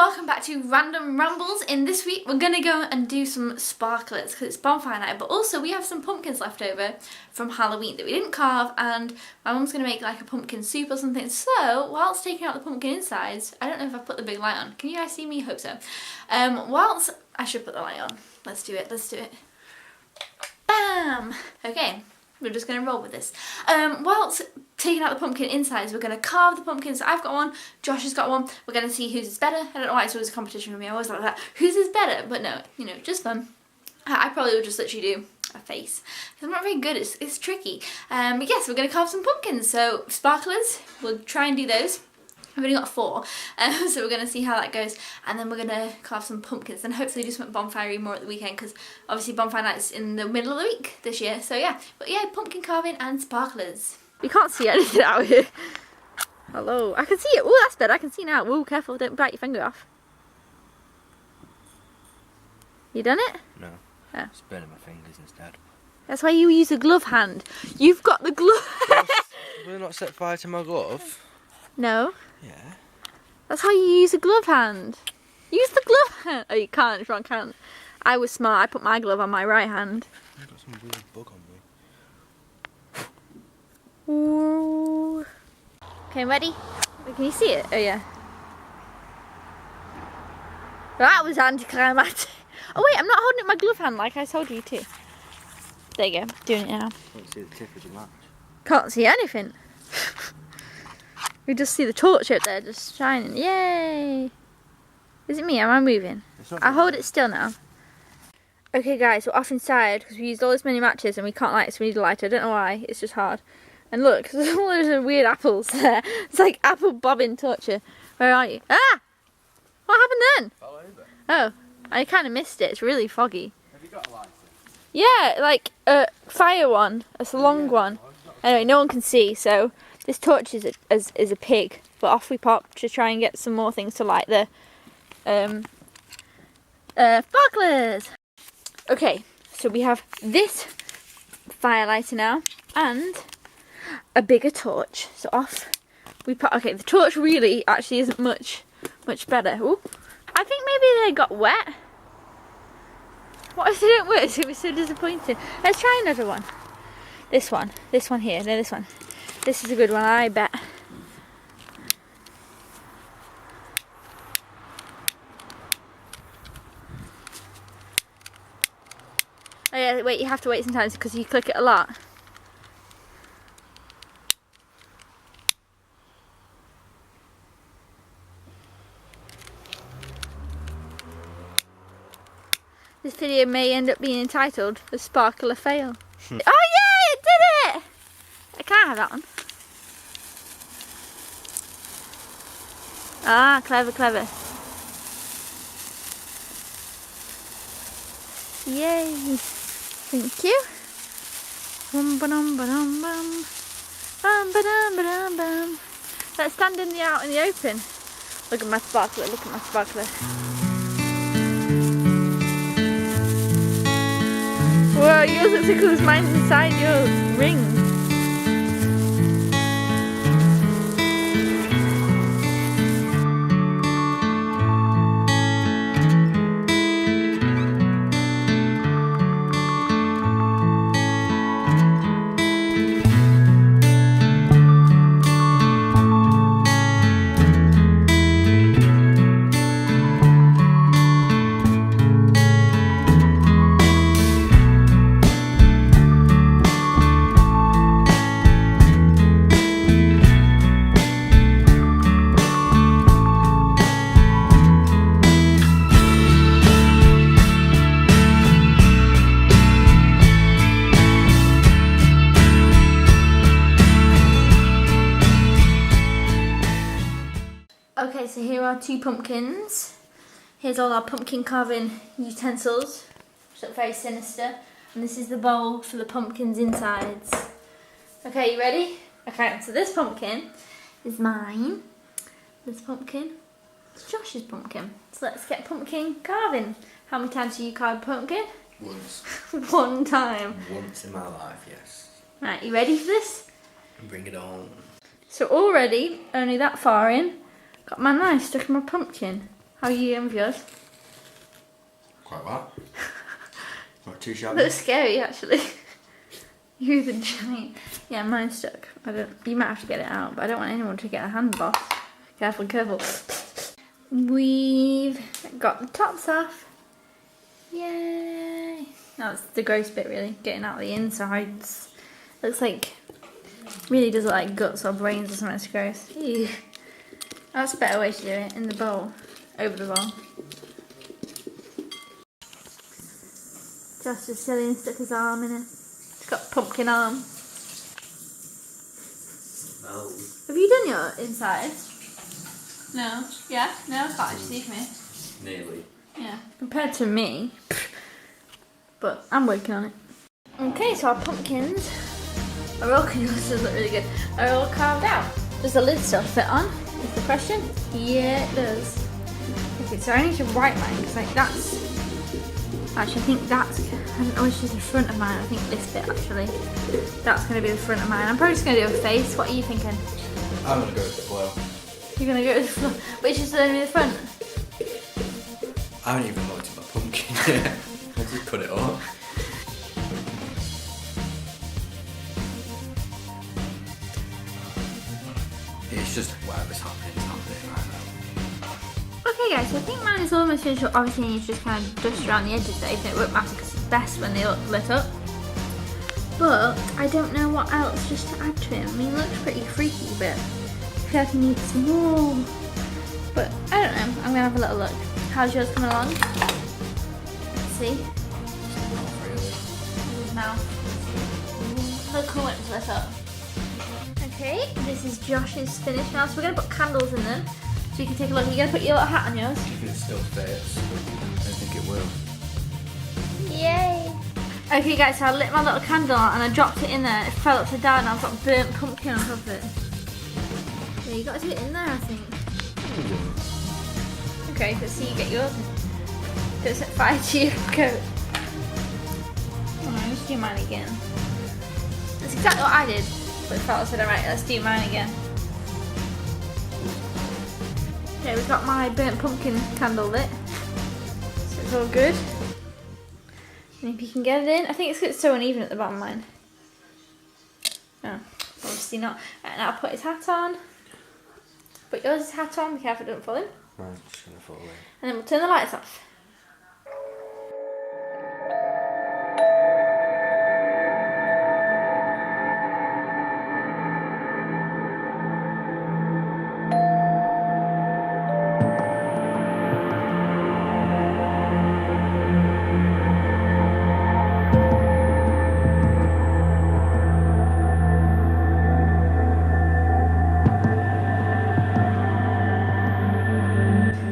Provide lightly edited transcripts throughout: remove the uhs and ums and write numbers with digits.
welcome back to Random Rambles. In this week we're going to go and do some sparklers because it's bonfire night, but also we have some pumpkins left over from Halloween that we didn't carve, and my mum's going to make like a pumpkin soup or something. So whilst taking out the pumpkin insides, I don't know if I've put the big light on. Can you guys see me? Hope so. Whilst I should put the light on. Let's do it. Bam! Okay. We're just going to roll with this. Whilst taking out the pumpkin insides, we're going to carve the pumpkins. So I've got one, Josh has got one. We're going to see whose is better. I don't know why it's always a competition with me. I always like that. Whose is better? But no, you know, just fun. I probably would just literally do a face. I'm not very good. It's tricky. But yes, we're going to carve some pumpkins. So sparklers, we'll try and do those. I've only got 4, so we're going to see how that goes, and then we're going to carve some pumpkins and hopefully do some bonfire more at the weekend, because obviously bonfire night's in the middle of the week this year, so yeah. But yeah, pumpkin carving and sparklers. You can't see anything out here. Hello, I can see it. Oh, that's better. I can see now. Oh, careful, don't bite your finger off. You done it? No, oh. It's burning my fingers instead. That's why you use a glove hand. You've got the glove. Will not set fire to my glove? No. Yeah. That's how you use a glove hand. Use the glove hand. Oh, you can't. It's wrong hand. I was smart. I put my glove on my right hand. I've got some weird bug on me. Ooh. Okay, ready? Can you see it? Oh, yeah. That was anticlimactic. Oh, wait. I'm not holding up my glove hand like I told you to. There you go. Doing it now. Can't see the tip of the match. Can't see anything. We just see the torch out there just shining. Yay! Is it me? Am I moving? I'll hold it still now. Okay guys, we're off inside because we used all this many matches and we can't light it, so we need a lighter. I don't know why, it's just hard. And look, there's all those weird apples there. It's like apple bobbing torture. Where are you? Ah! What happened then? Fell over. Oh, I kind of missed it. It's really foggy. Have you got a lighter? Yeah, like a fire one. It's a long one. Anyway, no one can see, so this torch is a pig, but off we pop to try and get some more things to light the sparklers. Okay, so we have this fire lighter now and a bigger torch. So off we pop. Okay, the torch really actually isn't much better. Ooh, I think maybe they got wet. What if they don't work? It was so disappointing. Let's try another one. This one here. No, this one. This is a good one, I bet. Oh yeah, wait, you have to wait sometimes because you click it a lot. This video may end up being entitled "The Sparkler Fail." Oh yeah, it did it! Can I have that one? Ah, clever. Yay! Thank you. Let's stand out in the open. Look at my sparkler. Whoa, yours looks like it was mine inside your ring. Okay, so here are 2 pumpkins. Here's all our pumpkin carving utensils, which look very sinister. And this is the bowl for the pumpkins' insides. Okay, you ready? Okay, so this pumpkin is mine. This pumpkin is Josh's pumpkin. So let's get pumpkin carving. How many times have you carved pumpkin? Once. 1 time. Once in my life, yes. Right, you ready for this? Bring it on. So already, only that far in, got my knife stuck in my pumpkin. How are you doing with yours? Quite well. Not too shabby. Looks scary actually. You're the giant. Yeah, mine's stuck. You might have to get it out, but I don't want anyone to get a hand off. Careful, careful. We've got the tops off. Yay! That's the gross bit really, getting out the insides. Looks like, really does look like guts or brains or something. It's gross. Ew. That's a better way to do it, in the bowl. Over the bowl. Josh is silly and stuck his arm in it. He's got a pumpkin arm. No. Have you done your inside? No. Yeah? No, I can't actually see from here. Nearly. Yeah. Compared to me. But I'm working on it. Okay, so our pumpkins are all, this does look really good, are all carved out. Does the lid still fit on? Is the question? Yeah, it does. Okay, so I need to write mine because like that's, actually I think that's, I don't know which is the front of mine. I think this bit actually. That's going to be the front of mine. I'm probably just going to do a face. What are you thinking? I'm going to go with the flow. You're going to go with the floor. Which is going to be the front? I haven't even looked at my pumpkin yet. I just put it up. It's just whatever's happening right now. Okay guys, so I think mine is almost finished. Obviously you need to just kind of dust around the edges there, even though it won't matter because it's best when they look lit up. But I don't know what else just to add to it. I mean, it looks pretty freaky, but I feel like I need some more. But I don't know, I'm going to have a little look. How's yours coming along? Let's see. Not really. His mouth. Look how it's lit up. Okay, this is Josh's finished now, so we're going to put candles in them so you can take a look. Are you going to put your little hat on yours? If it still fits, I think it will. Yay! Okay guys, so I lit my little candle and I dropped it in there. It fell upside down and I've got burnt pumpkin on top of it. Yeah, you got to do it in there, I think. Okay, let's see you get yours. Don't set fire to your coat. Oh, let's do mine again. That's exactly what I did. But it fell upside down. Right, let's do mine again. Okay, we've got my burnt pumpkin candle lit. So it's all good. And if you can get it in, I think it's so uneven at the bottom of mine. No, obviously not. Right, now I'll put his hat on. Put yours hat on, be careful it doesn't fall in. Right, I'm just going to fall away. And then we'll turn the lights off.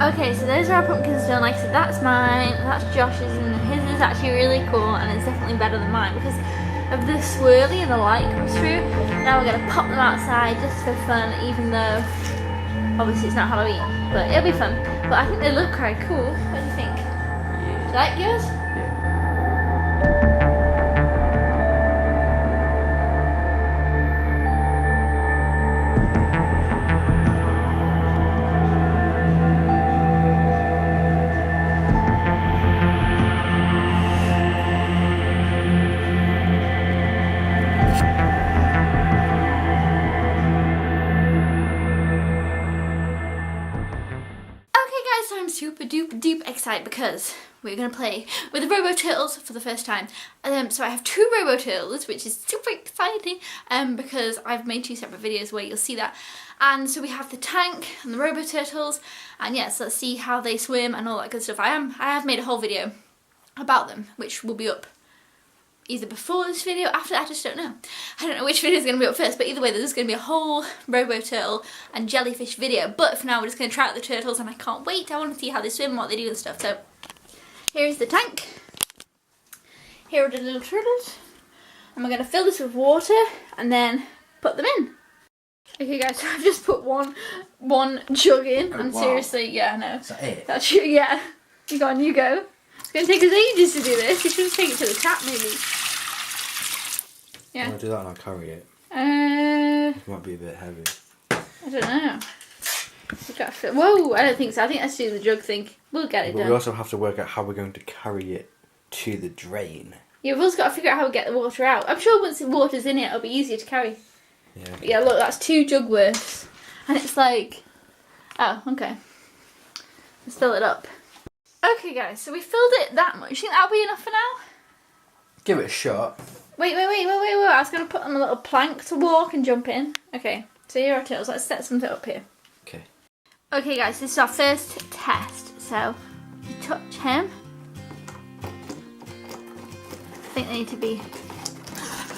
Okay, so those are our pumpkins done. Like I said, that's mine, that's Josh's, and his is actually really cool, and it's definitely better than mine because of the swirly and the light comes through. Now we're going to pop them outside just for fun, even though obviously it's not Halloween, but it'll be fun. But I think they look quite cool. What do you think? Do you like yours? Super duper excited because we're going to play with the Robo Turtles for the first time. So I have two Robo Turtles, which is super exciting because I've made two separate videos where you'll see that. And so we have the tank and the Robo Turtles, and yes, let's see how they swim and all that good stuff. I have made a whole video about them, which will be up either before this video, after that, I just don't know. I don't know which video is going to be up first, but either way there's going to be a whole Robo Turtle and jellyfish video. But for now we're just going to try out the turtles and I can't wait. I want to see how they swim and what they do and stuff. So here's the tank. Here are the little turtles. And we're going to fill this with water and then put them in. Okay guys, so I've just put one jug in, and wow. Seriously, yeah, no. Is that it? That's true, yeah. You go on, you go. It's going to take us ages to do this. We should just take it to the tap, maybe. Yeah. I'll do that and I'll carry it. It It might be a bit heavy. I don't know. Whoa, I don't think so. I think that's doing the jug thing. We'll get it But done. we also have to work out how we're going to carry it to the drain. Yeah, we've also got to figure out how we get the water out. I'm sure once the water's in it, it'll be easier to carry. Yeah. But yeah, look, that's 2 jug worths. And it's like... Oh, okay. Let's fill it up. Okay, guys, so we filled it that much. You think that'll be enough for now? Give it a shot. Wait. I was going to put on a little plank to walk and jump in. Okay, so here are our turtles. Let's set something up here. Okay. Okay, guys, this is our first test. So, you touch him. I think they need to be...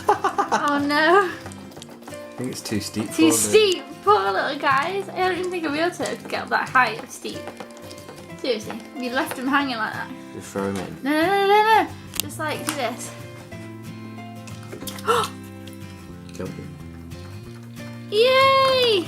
Oh, no. I think it's too steep. Too steep. Poor little guys. I don't even think a real turtle could get up that height of steep. Seriously, you left him hanging like that. Just throw him in. No. Just like do this. Killed him. Yay!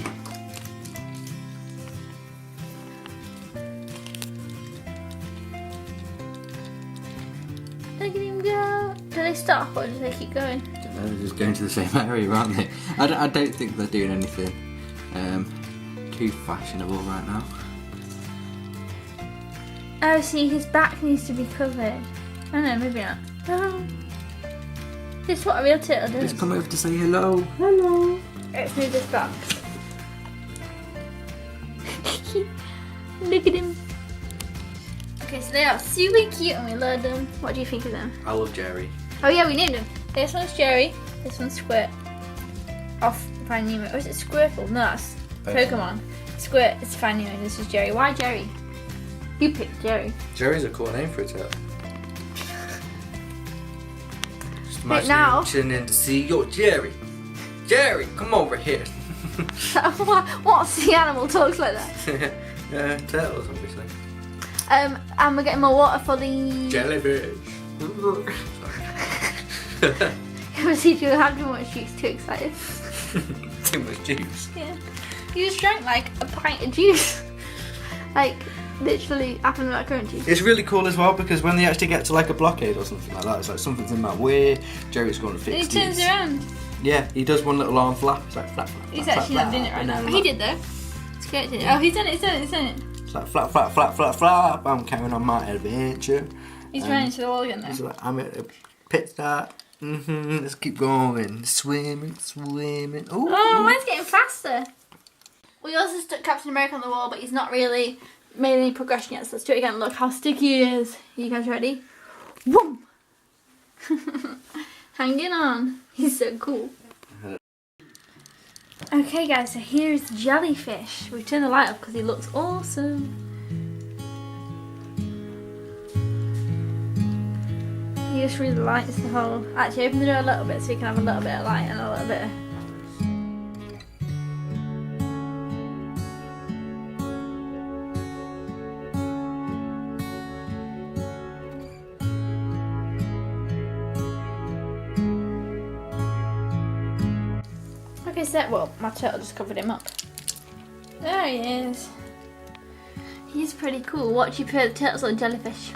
Look at him go. Do they stop or do they keep going? They're just going to the same area, aren't they? I don't think they're doing anything too fashionable right now. Oh, see, his back needs to be covered. Oh no, maybe not. Oh. This is what a real turtle does. Just come over to say hello. Hello. Let's move this box. Look at him. Okay, so they are super cute and we love them. What do you think of them? I love Jerry. Oh yeah, we named them. This one's Jerry. This one's Squirt. Off Finding Nemo. Or is it Squirtle? No, that's Pokemon. Squirt is Finding Nemo. This is Jerry. Why Jerry? You picked Jerry. Jerry's a cool name for a turtle. Just Right now. imagine you tuning in to see your Jerry. Jerry, come over here. What sea animal talks like that? Turtles, obviously. And we're getting more water for the... Jellyfish. See, you have too much juice, too excited. Too much juice. Yeah. You just drank like a pint of juice. Like, literally apple and currant juice. It's really cool as well because when they actually get to like a blockade or something like that, it's like something's in my way, Jerry's going to fix And he turns these. around. Yeah, he does one little arm flap. It's like flap, flap, He's flap, actually flap, not doing it flap, right now. and He then did though. It's great, didn't it? Oh, he's done it. It's like flap, flap, flap, flap, flap. I'm carrying on my adventure. He's running into the wall again though. He's like, I'm at a pit stop. Let's keep going. Swimming. Ooh. Oh, mine's getting faster. We also stuck Captain America on the wall, but he's not really made any progression yet. So let's do it again. Look how sticky he is. Are you guys ready? Boom! Hanging on. He's so cool. Okay guys, so here's Jellyfish. We turned the light off because he looks awesome. He just really lights the whole... Actually, open the door a little bit so you can have a little bit of light and a little bit of... Okay, so well, my turtle just covered him up. There he is. He's pretty cool. What do you prefer, the turtles or the jellyfish?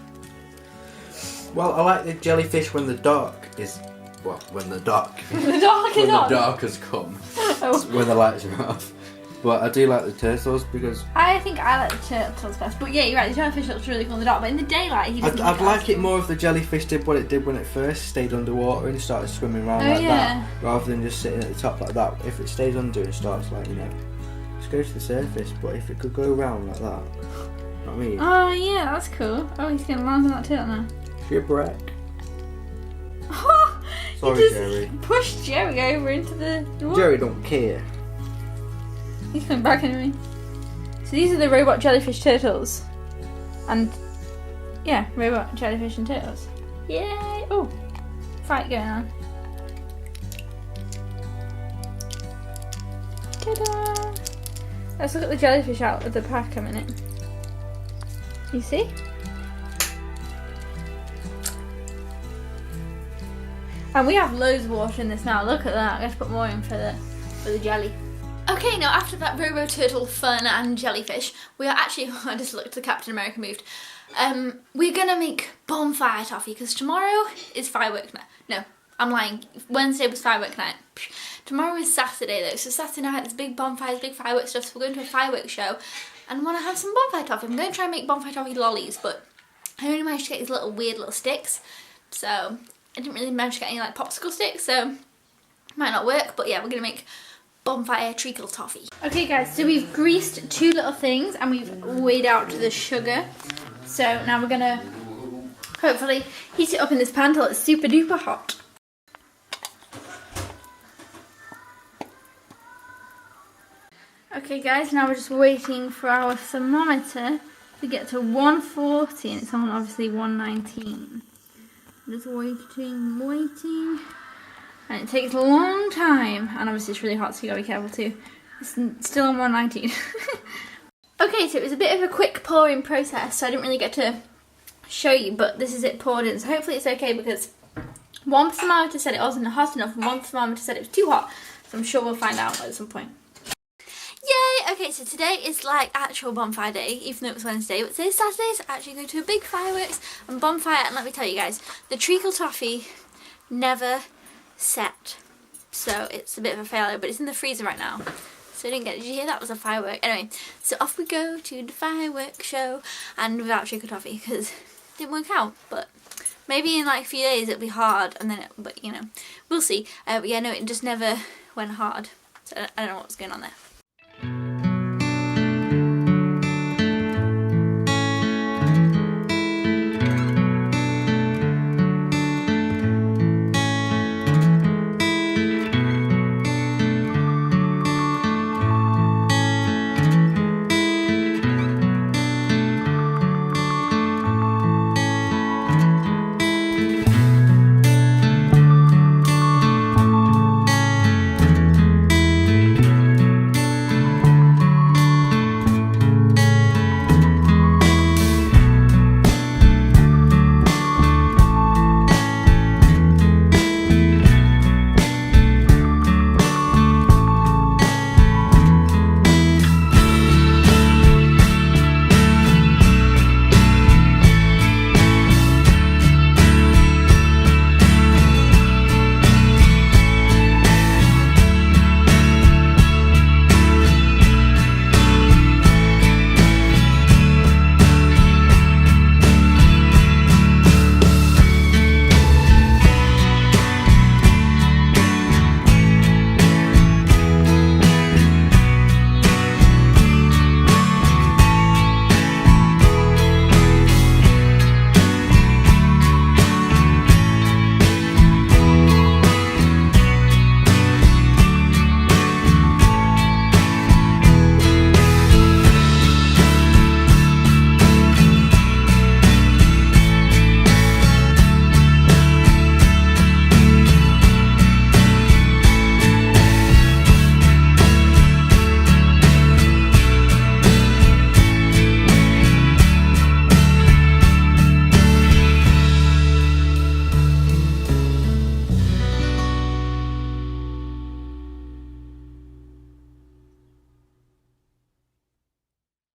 Well, I like the jellyfish when the dark is... Well, when the dark... The dark is when on. the dark has come. Oh. When the lights are off. But I do like the turtles because... I think I like the turtles best. But yeah, you're right, the jellyfish looks really cool in the dark. But in the daylight, he doesn't I'd like it more if the jellyfish did what it did when it first stayed underwater and started swimming around like that, rather than just sitting at the top like that. If it stays under and starts like, you know, just go to the surface. But if it could go around like that, you know what I mean? Oh yeah, that's cool. Oh, he's going to land on that turtle now. Shipwreck. Oh, Sorry, he just Jerry. pushed Jerry over into the water. Jerry don't care. He's coming back anyway. So these are the robot jellyfish turtles. And yeah, robot jellyfish and turtles. Yay! Oh, fight going on. Ta-da! Let's look at the jellyfish out of the pack a minute. You see? And we have loads of water in this now. Look at that. I'm going to put more in for the jelly. Okay, now after that Robo Turtle fun and jellyfish, we are actually, I just looked, the Captain America moved. We're gonna make Bonfire Toffee because tomorrow is fireworks night. No, I'm lying. Wednesday was firework night. Tomorrow is Saturday though, so Saturday night there's big bonfires, big fireworks stuff, so we're going to a fireworks show and want to have some bonfire toffee. I'm going to try and make bonfire toffee lollies, but I only managed to get these little weird little sticks, so I didn't really manage to get any like popsicle sticks, so it might not work, but yeah, we're going to make bonfire treacle toffee. Okay guys, so we've greased 2 little things and we've weighed out the sugar, so now we're going to hopefully heat it up in this pan till it's super duper hot. Okay guys, now we're just waiting for our thermometer to get to 140 and it's on obviously 119. Just waiting. And it takes a long time and obviously it's really hot so you gotta be careful too. It's still on 119. Okay, so it was a bit of a quick pouring process so I didn't really get to show you, but this is it poured in. So hopefully it's okay because one thermometer said it wasn't hot enough and one thermometer said it was too hot. So I'm sure we'll find out at some point. Yay! Okay, so today is like actual bonfire day, even though it was Wednesday, but today's Saturday, so actually going to a big fireworks and bonfire, and let me tell you guys, the treacle toffee never set, so it's a bit of a failure, but it's in the freezer right now, so I didn't get it. Did you hear that was a firework? Anyway, so off we go to the fireworks show, and without treacle toffee, because it didn't work out, but maybe in like a few days it'll be hard, and then, but you know, we'll see. But yeah, no, it just never went hard, so I don't know what's going on there.